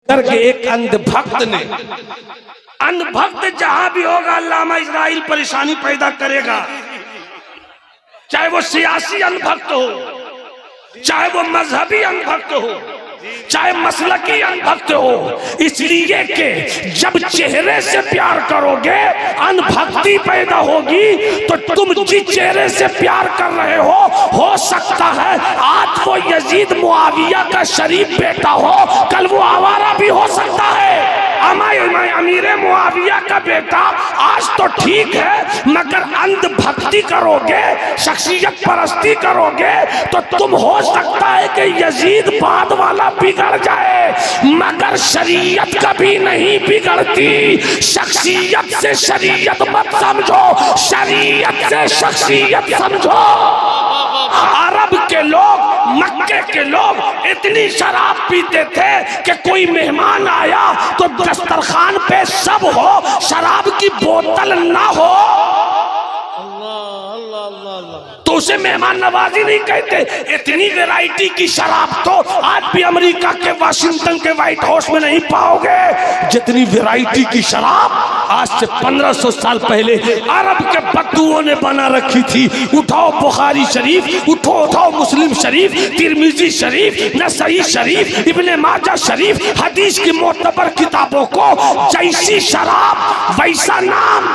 करके एक अंधभक्त ने, अंधभक्त जहां भी होगा अल्लामा इस्राइल परेशानी पैदा करेगा, चाहे वो सियासी अंधभक्त हो, चाहे वो मजहबी अंधभक्त हो, चाहे मसलकी अंधभक्त हो, इसलिए कि जब चेहरे से प्यार करोगे अनभक्ति पैदा होगी। तो तुम जिस चेहरे से प्यार कर रहे हो सकता है आज वो यजीद मुआविया का शरीफ बेटा हो, कल वो आवारा भी हो सकता है। अमीर मुआविया का बेटा आज तो ठीक है, मगर अंधभक्ति करोगे, शख्सियत परस्ती करोगे तो तुम हो सकता है कि यजीद बाद वाला बिगड़ जाए, मगर शरीयत कभी नहीं बिगड़ती। शख्सियत से शरीयत मत समझो, शरीयत से शख्सियत समझो। अरब के लोग, मक्के के लोग इतनी शराब पीते थे कि कोई मेहमान आया तो दस्तरखान पे सब हो, शराब की बोतल ना हो तो उसे मेहमान नवाजी नहीं कहते। इतनी वैरायटी की शराब तो आज भी अमेरिका के वाशिंगटन के व्हाइट हाउस में नहीं पाओगे, जितनी वैरायटी की शराब आज से 1500 साल पहले अरब के बद्दुओं ने बना रखी थी। उठाओ बुखारी शरीफ, उठाओ मुस्लिम शरीफ, तिरमिजी शरीफ, नसई शरीफ, इब्ने माजा शरीफ, हदीस की मोतबर किताबों को, जैसी शराब वैसा नाम।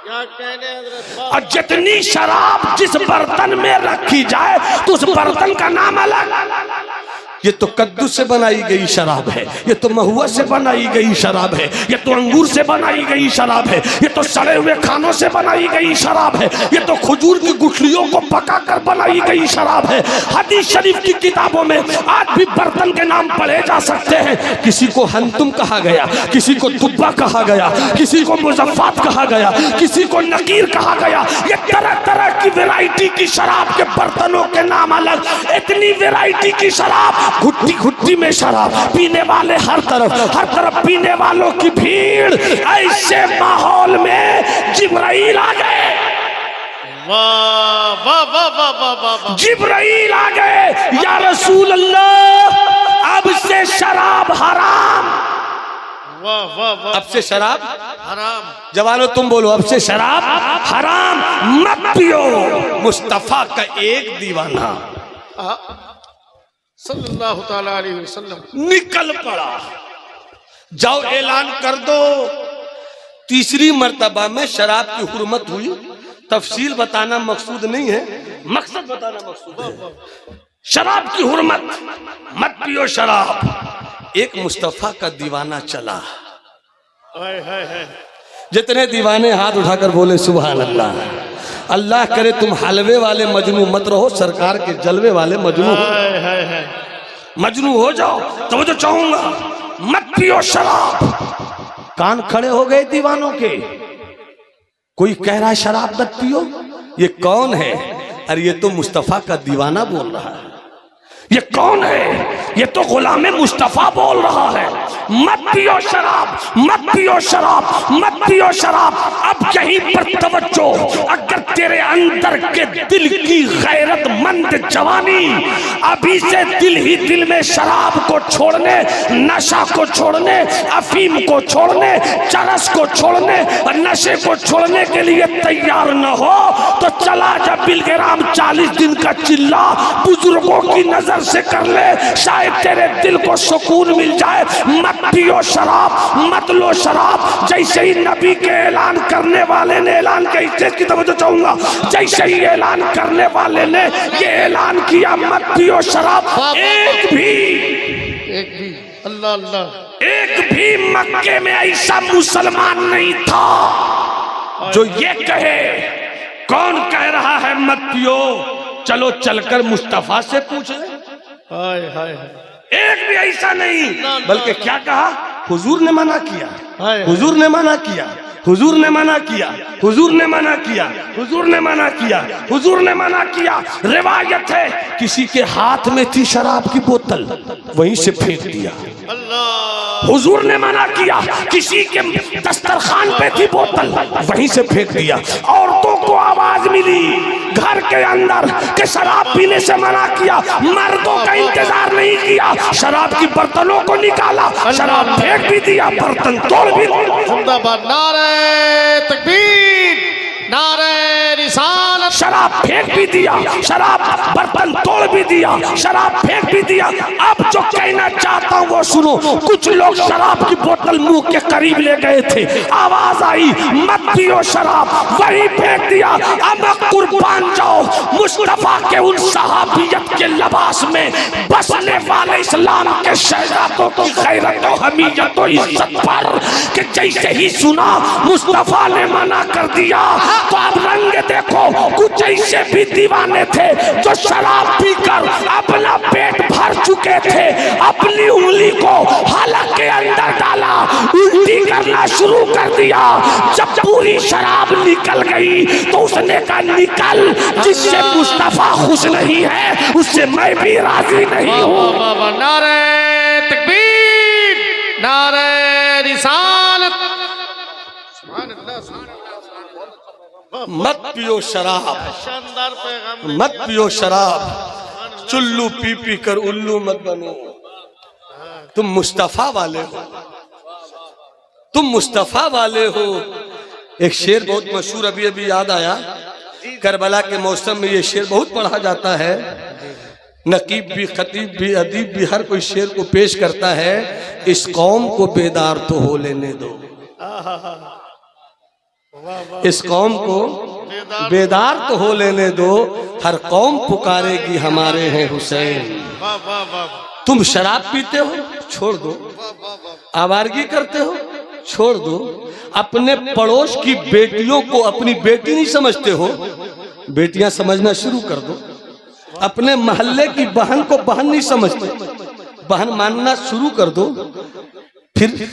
और जितनी शराब जिस बर्तन में रखी जाए तो उस बर्तन का नाम अलग। ये तो कद्दू से बनाई गई शराब है, ये तो महुआ से बनाई गई शराब है, ये तो अंगूर से बनाई गई शराब है, ये तो सड़े हुए खानों से बनाई गई शराब है, ये तो खजूर की गुठलियों को पकाकर बनाई गई शराब है। हदीस शरीफ की किताबों में आज भी बर्तन के नाम पढ़े जा सकते हैं। किसी को हंतुम कहा गया, किसी को दुब्बा कहा गया, किसी को मुजफ्फात कहा गया, किसी को नकीर कहा गया। ये तरह तरह की वैरायटी की शराब के बर्तनों के नाम अलग। इतनी वैरायटी की शराब, घुट्टी घुट्टी में शराब, पीने वाले हर तरफ पीने वालों की भीड़। ऐसे माहौल में जिब्राइल आ गए, वाह वाह वाह वाह वाह वाह। जिब्राइल आ गए, या रसूल अल्लाह अब से शराब हराम। वाह वाह वाह। अब से शराब हराम। जवानों तुम बोलो, अब से शराब हराम, मत पियो। मुस्तफा का एक दीवाना सल्लल्लाहु ताला अलैहि वसल्लम निकल पड़ा, जाओ ऐलान कर दो। तीसरी मर्तबा में शराब की हुर्मत हुई। तफसील बताना मकसूद नहीं है, मकसद बताना मकसूद है। शराब की हुर्मत, मत पियो शराब। एक मुस्तफा का दीवाना चला। जितने दीवाने हाथ उठाकर बोले सुभान अल्लाह। अल्लाह करे तुम हलवे वाले मजनू मत रहो, सरकार के जलवे वाले मजनू हो जाओ। तो जो चाहूंगा मत पियो शराब। कान खड़े हो गए दीवानों के। कोई कह रहा है शराब मत पियो, ये कौन है? अरे ये तो मुस्तफा का दीवाना बोल रहा है। ये कौन है? ये तो गुलाम मुस्तफा बोल रहा है। मत पियो शराब, मत पियो शराब, मत पियो शराब। अब कहीं पर तवज्जो, अगर तेरे अंदर के दिल की गैरतमंद जवानी अभी से दिल ही दिल में शराब को छोड़ने, नशा को छोड़ने, अफीम को छोड़ने, चरस को छोड़ने और नशे को छोड़ने के लिए तैयार न हो तो चला जा बिलग्राम 40 दिन का चिल्ला बुजुर्गों की नजर से कर ले, शायद तेरे दिल को सुकून मिल जाए। मत पियो शराब, मत लो शराब। जैसे ही नबी के ऐलान करने वाले ने ऐलान किया, इस चीज की तवज्जो चाहूंगा, जैसे ही ऐलान करने वाले ने ये ऐलान किया मत पियो शराब, एक भी अल्लाह अल्लाह, एक भी मक्के में ऐसा मुसलमान नहीं था जो ये कहे। कौन कह रहा है मत पियो? चलो चलकर मुस्तफा से पूछ ले। हाय हाय। एक भी ऐसा नहीं, बल्कि क्या कहा? हुजूर ने मना किया, हुजूर ने मना किया, हुजूर ने मना किया, हुजूर ने मना किया, हुजूर ने मना किया, हुजूर ने मना किया। रिवायत है किसी के हाथ में थी शराब की बोतल, वहीं से फेंक दिया। अल्लाह हुजूर ने मना किया, किसी के दस्तरखान पे थी बोतल, वहीं से फेंक दिया। औरतों को आवाज मिली घर के अंदर कि शराब पीने से मना किया, मर्दों का इंतजार नहीं किया, शराब की बर्तनों को निकाला, शराब फेंक भी दिया, बर्तन तोड़ भी दिया। जिंदाबाद, नारे तकबीर, नारे रिसालत। शराब फेंक भी दिया, शराब बर्तन तोड़ भी दिया, शराब फेंक भी दिया। अब जो कहना चाहता हूँ वो सुनो। कुछ लोग शराब की बोतल मुंह के करीब ले गए थे, आवाज आई मत पियो शराब, वही फेंक दिया। अब कुर्बान जाओ मुस्तफा के उन सहाबियत के लिबास में बसने वाले इस्लाम के शहजादों की गैरत और हमीयत और इज्जत पर कि जैसे ही सुना मुस्तफा ने मना कर दिया तो अब रंग देखो। कुछ ऐसे भी दीवाने थे जो शराब पीकर अपना पेट भर चुके थे, अपनी उंगली को हलक के अंदर डाला, उल्टी करना शुरू कर दिया। जब पूरी शराब निकल गई तो उसने कहा निकल, जिससे मुस्तफा खुश नहीं है उससे मैं भी राजी नहीं हूँ। नारे तकबीर, नारे रिसालत। मत पियो शराब, शानदार पैगाम। मत पियो शराब, चुल्लू पी पी कर उल्लू मत बनो। तुम मुस्तफा वाले हो, तुम मुस्तफा वाले हो। एक शेर बहुत मशहूर अभी अभी याद आया, करबला के मौसम में ये शेर बहुत पढ़ा जाता है। नकीब भी, खतीब भी, अदीब भी हर कोई शेर को पेश करता है। इस कौम को बेदार तो हो लेने दो, इस कौम को बेदार तो हो लेने दो, हर कौम पुकारेगी हमारे हैं हुसैन। तुम शराब पीते हो, छोड़ दो। आवारगी करते हो, छोड़ दो। अपने पड़ोस की बेटियों को अपनी बेटी नहीं समझते हो, बेटियां समझना शुरू कर दो। अपने मोहल्ले की बहन को बहन नहीं समझते, बहन मानना शुरू कर दो। फिर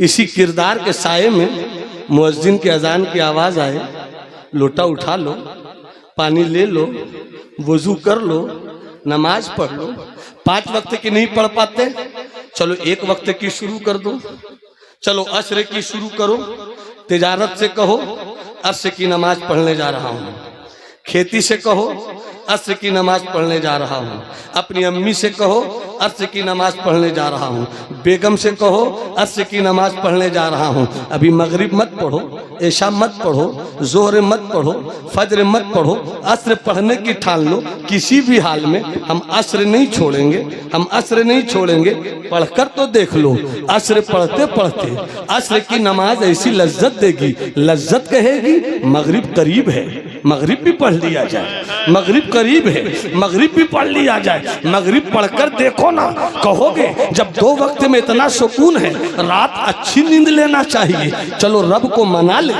इसी किरदार के साये में मुअज्जिन की अजान की आवाज आए, लोटा उठा लो, पानी ले लो, वजू कर लो, नमाज पढ़ लो। 5 वक्त की नहीं पढ़ पाते, चलो 1 वक्त की शुरू कर दो। चलो असर की शुरू करो। तिजारत से कहो असर की नमाज पढ़ने जा रहा हूँ। खेती से कहो असर की नमाज पढ़ने जा रहा हूँ। अपनी अम्मी से कहो असर की नमाज पढ़ने जा रहा हूँ। बेगम से कहो असर की नमाज पढ़ने जा रहा हूँ। अभी मगरिब मत पढ़ो, ऐशा मत पढ़ो, जोहर मत पढ़ो, फजर मत पढ़ो, असर पढ़ने की ठान लो। किसी भी हाल में हम असर नहीं छोड़ेंगे, हम असर नहीं छोड़ेंगे। पढ़कर तो देख लो, असर पढ़ते पढ़ते असर की नमाज ऐसी लज्जत देगी, लज्जत कहेगी मगरिब करीब है, मगरिब भी पढ़ लिया जाए, मगरिब करीब है, मगरिब भी पढ़ लिया जाए। मगरिब पढ़कर देखो ना, कहोगे जब 2 वक्त में इतना सुकून है, रात अच्छी नींद लेना चाहिए, चलो रब को मना ले,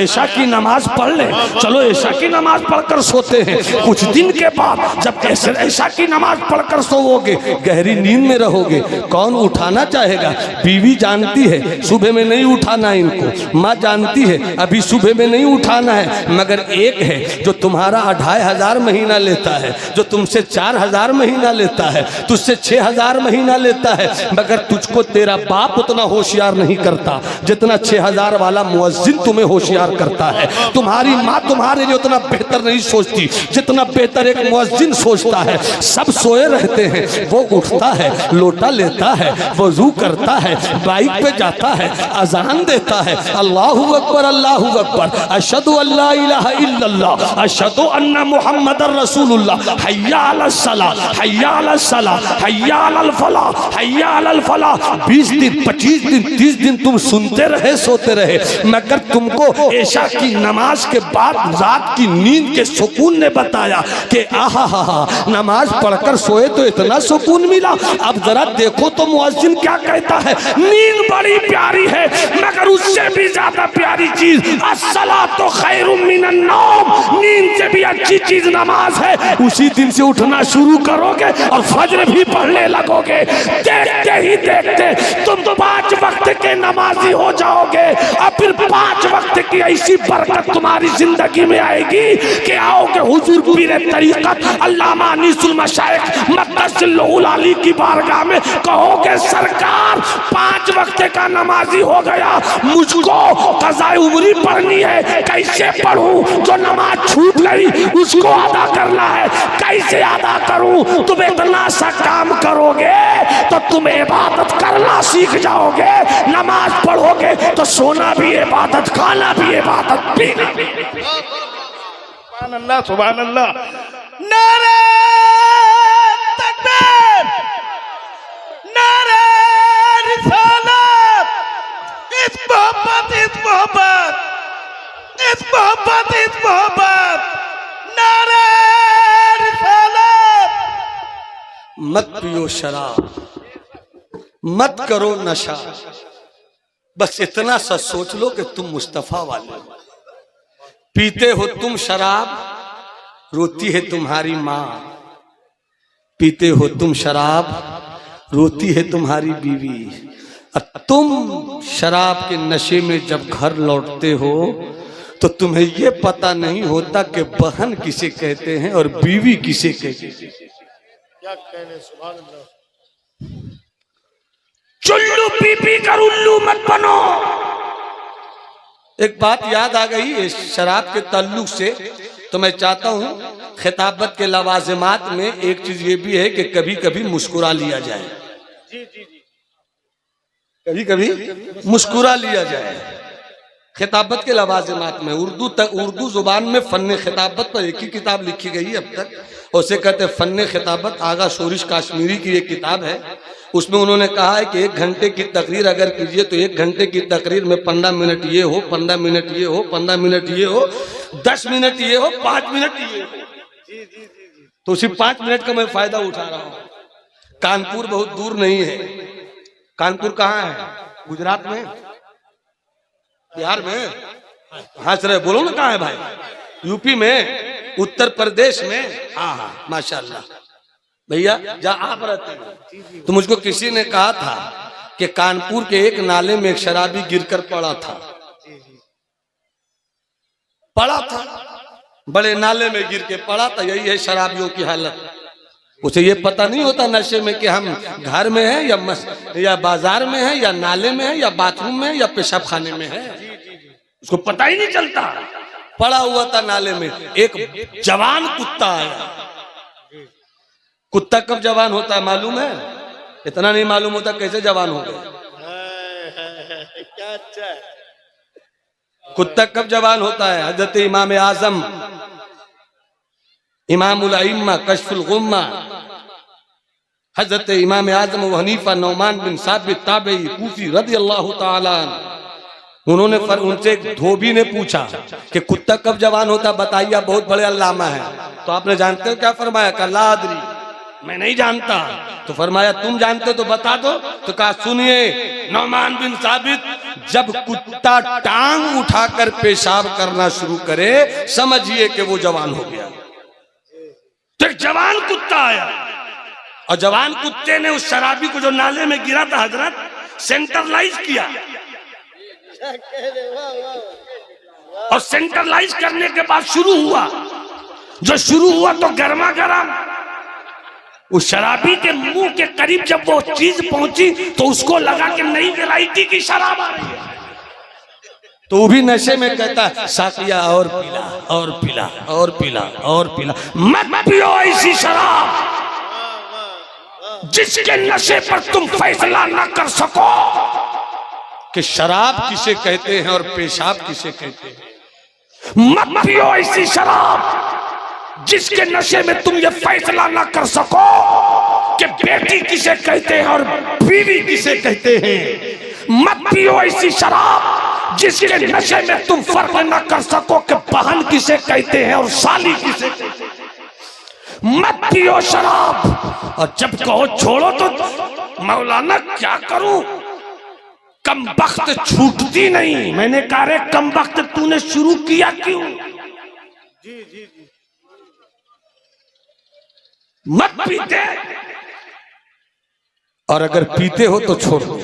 ऐशा की नमाज पढ़ ले। चलो ऐशा की नमाज पढ़कर सोते हैं। कुछ दिन के बाद जब ऐशा की नमाज पढ़कर सोओगे, गहरी नींद में रहोगे, कौन उठाना चाहेगा? बीवी जानती है सुबह में नहीं उठाना इनको, माँ जानती है अभी सुबह में नहीं उठाना है। मगर एक है जो तुम्हारा 2500 महीना लेता है, जो तुमसे 4000 महीना लेता है, तुझसे 6000 महीना लेता है, मगर तुझको तेरा बाप उतना होशियार नहीं करता जितना 6000 वाला मुअज्जिन तुम्हें होशियार करता है। तुम्हारी माँ तुम्हारे लिए उतना बेहतर नहीं सोचती जितना बेहतर एक मुअज्जिन सोचता है। सब सोए रहते हैं, वो उठता है, लोटा लेता है, वजू करता है, बाइक पे जाता है, अजान देता है, अल्लाहु अकबर, अल्लाहु अकबर, अशहदु अल्ला इलाहा इल्लल्लाह, अशहदु अन्ना मुहम्मदर रसूलुल्लाह, हय्या अलस सलाह, हय्या अलस सलाह, हय्या अलल फलाह, हय्या अलल फलाह। 20 दिन, 25 दिन, 30 दिन तुम सुनते रहे, सोते रहे, मगर तुमको ऐशा की नमाज के बाद रात की नींद के सुकून ने बताया कि आहा हा हा, नमाज पढ़कर सोए तो इतना सुकून मिला। अब जरा देखो तो मुअज्जिन क्या कहता है, नींद बड़ी प्यारी है, मगर उससे भी ज्यादा प्यारी चीज अस्सलातु खैरुम मिनन नौम, नींद से भी अच्छी चीज नमाज है। उसी दिन से उठना शुरू करोगे और फजर भी पढ़ने लगोगे। देखते ही देखते तुम 5 वक्त के नमाजी हो जाओगे और फिर 5 वक्त की ऐसी बरकत तुम्हारी जिंदगी में आएगी कि आओगे हुजूर पीर तरीकत अल्लामा अनीसुल मशाइख मक़दसुल अली की बारगाह में, कहोगे सरकार 5 वक्त का नमाजी हो गया, मुझको कज़ाए उम्री पढ़नी है, कैसे पढ़ूं? जो नमाज छूट गई उसको अदा करना है, कैसे अदा करूं? तुम इतना सा काम करोगे तो तुम इबादत करना सीख जाओगे। नमाज पढ़ोगे तो सोना भी इबादत, खाना भी इबादत, पीना भी। सुभान अल्लाह, सुभान अल्लाह। नारे तकबीर, नारे रिसालत। इस मोहब्बत, इस मोहब्बत, इस मोहब्बत, इस मोहब्बत। नारे रिसालत। मत पियो शराब, मत करो नशा, बस इतना सा सोच लो कि तुम मुस्तफा वाले हो। पीते हो तुम शराब, रोती है तुम्हारी माँ। पीते हो तुम शराब, रोती है तुम्हारी बीवी। और तुम शराब के नशे में जब घर लौटते हो तो तुम्हें ये पता नहीं होता कि बहन किसे कहते हैं और बीवी किसे कहते हैं। क्या कहने, सुभान अल्लाह। चुल्लू पी पी कर उल्लू मत बनो। एक बात याद आ गई इस शराब के ताल्लुक से, तो मैं चाहता हूं खिताबत के लवाजिमात में एक चीज ये भी है कि कभी कभी मुस्कुरा लिया जाए। जी जी जी। कभी कभी मुस्कुरा लिया जाए। खिताबत के लवाजिमात में उर्दू जुबान में फन्ने खिताबत पर एक ही किताब लिखी गई है अब तक, उसे कहते हैं फन्ने खिताबत। आगा शोरिश काश्मीरी की एक किताब है, उसमें उन्होंने कहा है कि 1 घंटे की तकरीर अगर कीजिए तो 1 घंटे की तकरीर में 15 मिनट ये हो, 15 मिनट ये हो, 15 मिनट ये हो, 10 मिनट ये हो, 5 मिनट ये हो। जी जी जी जी। तो उसी 5 मिनट का मैं फायदा उठा रहा हूं। कानपुर बहुत दूर नहीं है। कानपुर कहाँ है? गुजरात में, बिहार में? हाँ सर, बोलो ना कहाँ है भाई? यूपी में, उत्तर प्रदेश में। हाँ हाँ, माशाल्लाह भैया, जहाँ आप रहते हैं। तो मुझको किसी ने कहा था कि कानपुर के एक नाले में एक शराबी गिरकर पड़ा था। बड़े नाले में गिर के पड़ा था। यही है शराबियों की हालत। उसे ये पता नहीं होता नशे में कि हम घर में हैं या बाजार में हैं या नाले में हैं या बाथरूम में या पेशाब खाने में है। उसको पता ही नहीं चलता। पड़ा हुआ था नाले में, एक जवान कुत्ता आया। कुत्ता कब जवान होता है मालूम है? इतना नहीं मालूम होता कैसे जवान हो गए। क्या अच्छा है। कुत्ता कब जवान होता है? हजरत इमाम आजम, इमामुल अइम्मा, कश्फुल गुम्मा, हजरत इमाम आजम व हनीफा नौमान बिन साबित ताबई कूफी रदियल्लाहु ताला, उन्होंने उनसे एक धोबी ने पूछा कि कुत्ता कब जवान होता बताइए, बहुत बड़े अल्लामा है। तो आपने जानते हो क्या फरमाया? कहा ला अदरी, मैं नहीं जानता। तो फरमाया तुम जानते हो तो बता दो। तो कहा सुनिए नौमान बिन साबित, जब कुत्ता टांग उठाकर पेशाब करना शुरू करे समझिए कि वो जवान हो गया। तो एक जवान कुत्ता आया और जवान कुत्ते ने उस शराबी को जो नाले में गिरा था हजरत, सेंट्रलाइज किया। और सेंट्रलाइज करने के बाद शुरू हुआ तो गर्मा गर्म उस शराबी के मुंह के करीब जब वो चीज पहुंची तो उसको लगा कि नई वैरायटी की शराब आ रही है। तो वो भी नशे में कहता है साकिया और पीला और पीला और पीला और पीला। मत पियो ऐसी शराब जिसके नशे पर तुम फैसला न कर सको कि शराब किसे कहते हैं और पेशाब किसे कहते हैं। मत पियो ऐसी शराब जिसके नशे में तुम ये फैसला ना कर सको कि बेटी किसे कहते हैं और बीवी किसे कहते हैं। मत पियो ऐसी शराब जिसके नशे में तुम फर्क ना कर सको कि बहन किसे कहते हैं और साली किसे कहते हैं। मत पियो शराब, और जब कहो छोड़ो तो मौलाना क्या करूं, कम वक्त छूटती नहीं। मैंने कहा रे कम वक्त तूने शुरू किया क्यों? जी जी जी। मत पीते, और अगर पीते हो तो छोड़ो।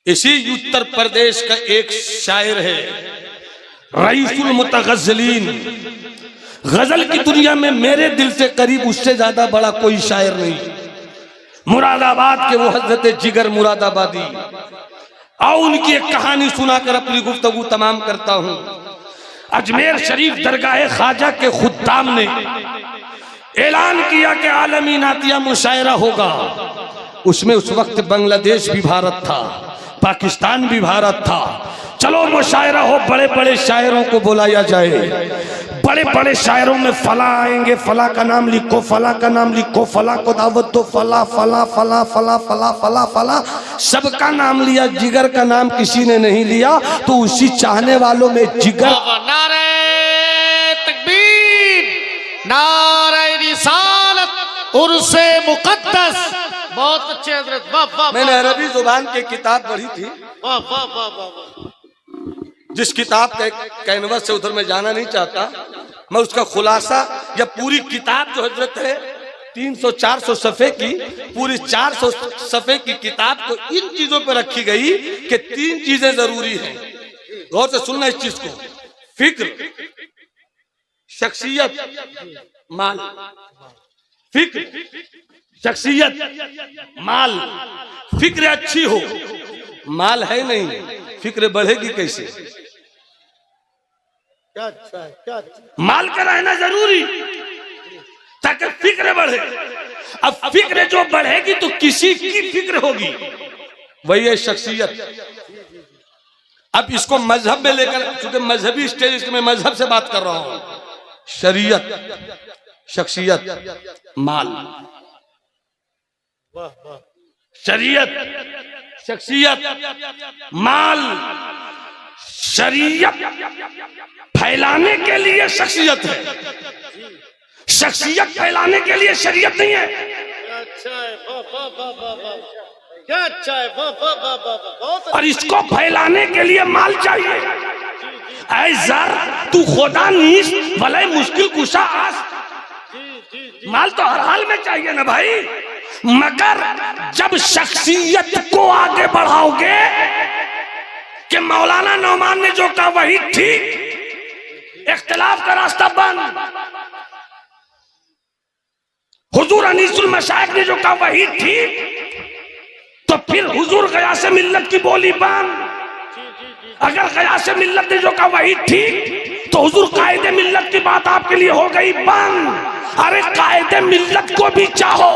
इसी उत्तर प्रदेश का एक शायर है रईसुल मुतगज़्ज़लीन। गजल की दुनिया में मेरे दिल से करीब उससे ज्यादा बड़ा कोई शायर नहीं। मुरादाबाद के वो हजरत जिगर मुरादाबादी। आओ उनकी एक कहानी सुनाकर अपनी गुफ्तगू तमाम करता हूं। अजमेर शरीफ दरगाह ख्वाजा के खुद्दाम ने ऐलान किया कि आलमी नातिया मुशायरा होगा। उसमें उस वक्त बांग्लादेश भी भारत था, पाकिस्तान भी भारत था। चलो मुशायरा हो, बड़े बड़े शायरों को बुलाया जाए। बड़े बड़े शायरों में फला आएंगे, फला का नाम लिखो, फला का नाम लिखो, फला को दावत दो, फला फला फला फला फला फला फला, सबका नाम लिया, जिगर का नाम किसी ने नहीं लिया। तो उसी चाहने वालों में जिगर। नारे तकबीर, नारे रिसालत, उर्से मुकद्दस। बहुत अच्छे हजरत, वाह वाह। मैंने अरबी जुबान की किताब पढ़ी थी, वाह वाह वाह वाह। जिस किताब के कैनवस से उधर मैं जाना नहीं चाहता, मैं उसका खुलासा या पूरी किताब जो हजरत है 300-400 सफ़े की, पूरी 400 सफ़े की किताब को इन चीजों पर रखी गई कि 3 चीजें जरूरी हैं। गौर से सुनना इस चीज को, फिक्र, शख्सियत, माल। फिक्र, शख्सियत, माल। फिक्र अच्छी हो, माल है नहीं, फिक्र बढ़ेगी कैसे? क्या अच्छा है, क्या अच्छा। माल का रहना जरूरी ताकि फिक्र बढ़े। अब फिक्र जो बढ़ेगी तो किसी की फिक्र होगी, वही है शख्सियत। अब इसको मजहब में लेकर, क्योंकि मजहबी स्टेज, इसमें मैं मजहब से बात कर रहा हूं। शरीयत, शख्सियत, माल। वाह वाह। शरीयत, शख्सियत, माल। शरीयत फैलाने के लिए शख्सियत है, शख्सियत फैलाने के लिए शरीयत नहीं है। क्या अच्छा है, वाह वाह वाह वाह वाह। क्या अच्छा है, वाह वाह वाह वाह वाह। बहुत और इसको फैलाने के लिए माल चाहिए। ऐ ज़र तू खुदा नीस भले मुश्किल कुशा आस। माल तो हर हाल में चाहिए ना भाई, मगर जब शख्सियत को आगे बढ़ाओगे कि मौलाना नौमान ने जो कहा वही ठीक, इख्तिलाफ का रास्ता बंद। हुजूर अनीसुल मशाइख ने जो कहा वही ठीक, तो फिर हुजूर गयासे मिल्लत की बोली बंद। अगर गयासे मिल्लत ने जो कहा वही ठीक, तो हुजूर कायदे मिल्लत की बात आपके लिए हो गई बंद। अरे कायदे मिल्लत को भी चाहो,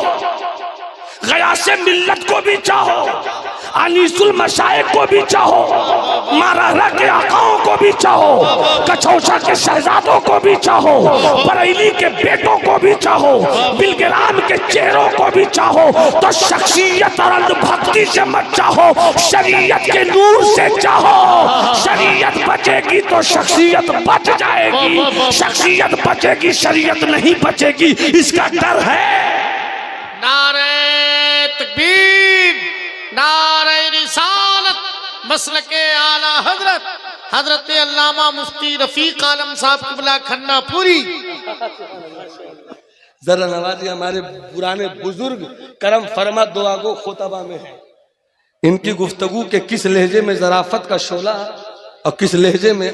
गयासे मिल्लत को भी चाहो, अनीसुल मशाइख को भी चाहो, माराहरा के आकाओं को भी चाहो, कचौसा के शहजादों को भी चाहो, बरेली के बेटों को भी चाहो, बिलग्राम के चेहरों को भी चाहो, तो शख्सियत और अंधभक्ति से मत चाहो, शरीयत के नूर से चाहो। शरीयत बचेगी तो शख्सियत बच जाएगी, शख्सियत बचेगी शरीयत नहीं बचेगी, इसका डर है। नारे तकबीर, नारे रिसालत, मसलके आला हजरत हजरत अल्लामा मुफ्ती रफीक आलम साहब क़िबला खन्ना पूरी। जरा नवाजी हमारे पुराने बुजुर्ग करम फरमा दुआ गो खुतबा में है, इनकी गुफ्तगू के किस लहजे में जराफत का शोला और किस लहजे में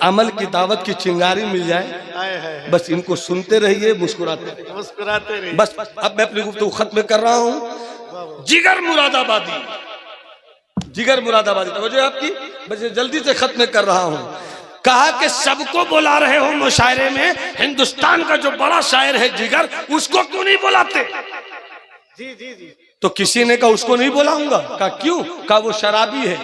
अमल की दावत की चिंगारी मिल जाए, बस इनको सुनते रहिए, मुस्कुराते रहिए। बस अब मैं अपनी गुफ्तगू खत्म कर रहा हूँ। जिगर मुरादाबादी, जिगर मुरादाबादी, तवज्जो है आपकी, बस जल्दी से खत्म कर रहा हूँ। कहा कि सबको बुला रहे हो मुशायरे में, हिंदुस्तान का जो बड़ा शायर है जिगर, उसको क्यों नहीं बुलाते? जी जी जी। तो किसी ने कहा उसको नहीं बुलाऊंगा। कहा क्यों? कहा वो शराबी है।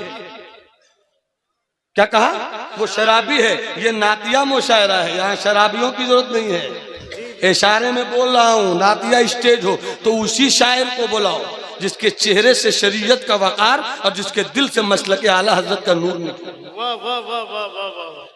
क्या कहा? वो शराबी है। ये नातिया मुशायरा है, यहाँ शराबियों की जरूरत नहीं है। इशारे में बोल रहा हूँ, नातिया स्टेज हो तो उसी शायर को बुलाओ जिसके चेहरे से शरीयत का वकार और जिसके दिल से मसलके आला हजरत का नूर निकले। वाह वाह वाह वाह वाह वाह।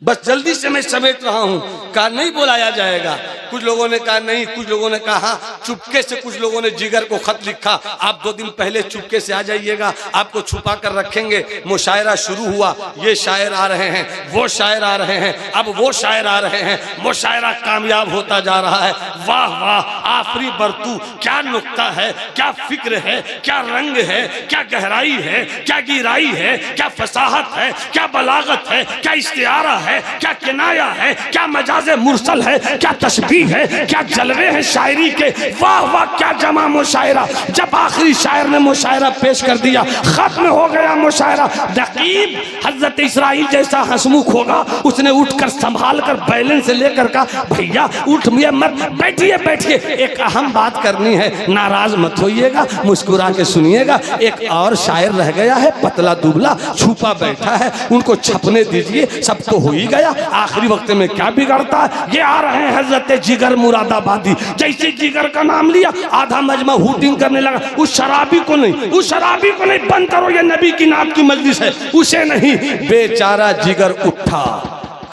बस जल्दी से मैं समेट रहा हूँ। कहा नहीं बुलाया जाएगा। कुछ लोगों ने कहा नहीं, कुछ लोगों ने कहा चुपके से, कुछ लोगों ने जिगर को खत लिखा, आप 2 दिन पहले चुपके से आ जाइएगा, आपको छुपा कर रखेंगे। मुशायरा शुरू हुआ, ये शायर आ रहे हैं, वो शायर आ रहे हैं, अब वो शायर आ रहे हैं, मुशायरा कामयाब होता जा रहा है। वाह वाह, आफरी बरतू, क्या नुक्ता है, क्या फिक्र है, क्या रंग है, क्या गहराई है, क्या गिराई है, क्या फसाहत है, क्या बलागत है, क्या इस्तिआरा है, क्या किनाया है, क्या मजाज मुरसल है, क्या तशबीह है, क्या जलवे हैं शायरी के। वाह वाह क्या जमा मुशायरा। जब आखिरी शायर ने मुशायरा पेश कर दिया, खत्म हो गया मुशायरा। रकीब हजरत इस्राइल जैसा हंसमुख होगा, उसने उठकर संभाल कर बैलेंस से लेकर कहा भैया उठ मत, बैठिए बैठिए, एक अहम बात करनी है, नाराज मत होइएगा, मुस्कुरा के सुनिएगा। एक और शायर रह गया है, पतला दुबला छुपा बैठा है, उनको छपने दीजिए, सब तो हो ही गया, आखिरी वक्त में क्या बिगड़ता है। ये आ रहे हैं हजरत जिगर मुरादाबादी। जैसे जिगर का नाम लिया, आधा मजमा हूटिंग करने लगा। उस शराबी को नहीं, उस शराबी को नहीं, बंद करो, ये नबी की नात की मजलिस है, उसे नहीं। बेचारा जिगर उठा,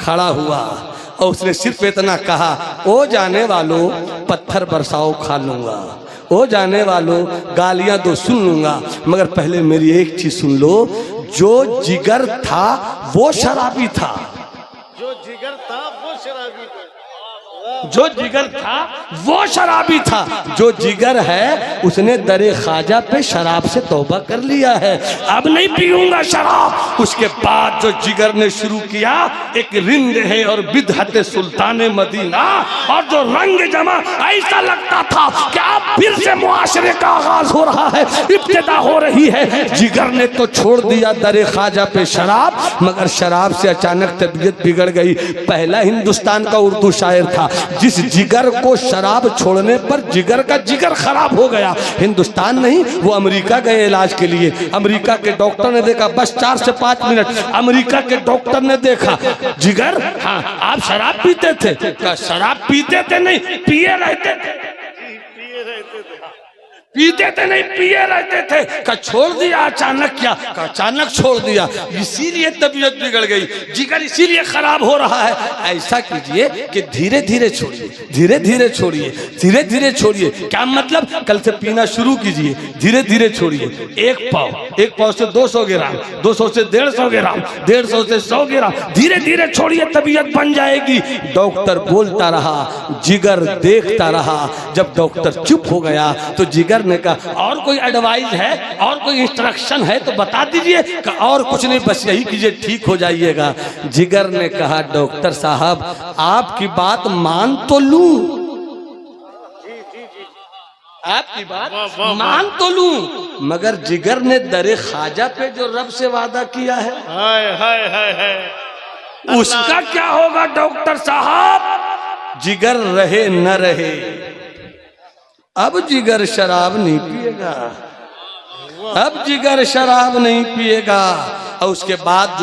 खड़ा हुआ और उसने सिर्फ इतना कहा, ओ जाने वालों पत्थर बरसाओ खा लूंगा, ओ जाने वालों गालियां दो सुन लूंगा, मगर पहले मेरी एक चीज सुन लो, जो जिगर था वो शराबी था, जो जिगर था वो शराबी था। जो जिगर था वो शराबी था। जो जिगर है उसने दरे ख्वाजा पे शराब से तौबा कर लिया है, अब नहीं पीऊंगा शराब। उसके बाद जो जिगर ने शुरू किया, एक रिंद है और बिदहत सुल्तान मदीना, और जो रंग जमा, ऐसा लगता था कि अब फिर से मुआशरे का आगाज हो रहा है, इब्तिदा हो रही है। जिगर ने तो छोड़ दिया दरे ख्वाजा पे शराब, मगर शराब से अचानक तबीयत बिगड़ गई। पहला हिंदुस्तान का उर्दू शायर था जिस जिगर को शराब छोड़ने पर जिगर का जिगर खराब हो गया। हिंदुस्तान नहीं, वो अमेरिका गए इलाज के लिए। अमेरिका के डॉक्टर ने देखा, बस 4 से 5 मिनट, अमेरिका के डॉक्टर ने देखा, जिगर हाँ आप शराब पीते थे क्या? शराब पीते थे नहीं, पिए रहते थे। पिए रहते थे, पीते थे नहीं, पिए रहते थे। का छोड़ दिया अचानक? क्या का अचानक छोड़ दिया, इसीलिए तबीयत बिगड़ गई, जिगर इसीलिए खराब हो रहा है। ऐसा कीजिए कि धीरे धीरे छोड़िए, धीरे धीरे छोड़िए, धीरे धीरे छोड़िए। क्या मतलब? कल से पीना शुरू कीजिए, धीरे धीरे छोड़िए। एक पाव से 200 ग्राम, 200 से 150 ग्राम, 150 से 100 ग्राम, धीरे धीरे छोड़िए, तबीयत बन जाएगी। डॉक्टर बोलता रहा, जिगर देखता रहा। जब डॉक्टर चुप हो गया तो जिगर ने कहा, और कोई एडवाइस है, और कोई इंस्ट्रक्शन है तो बता दीजिए। और कुछ नहीं, बस यही कीजिए, ठीक हो जाइएगा। जिगर ने कहा, डॉक्टर साहब आपकी बात मान तो लूं, आपकी बात मान तो लूं, मगर जिगर ने दरे ख्वाजा पे जो रब से वादा किया है, हाय हाय हाय हाय, उसका क्या होगा डॉक्टर साहब? जिगर रहे न रहे, अब जिगर शराब नहीं पिएगा, अब जिगर शराब नहीं पिएगा। और उसके बाद जो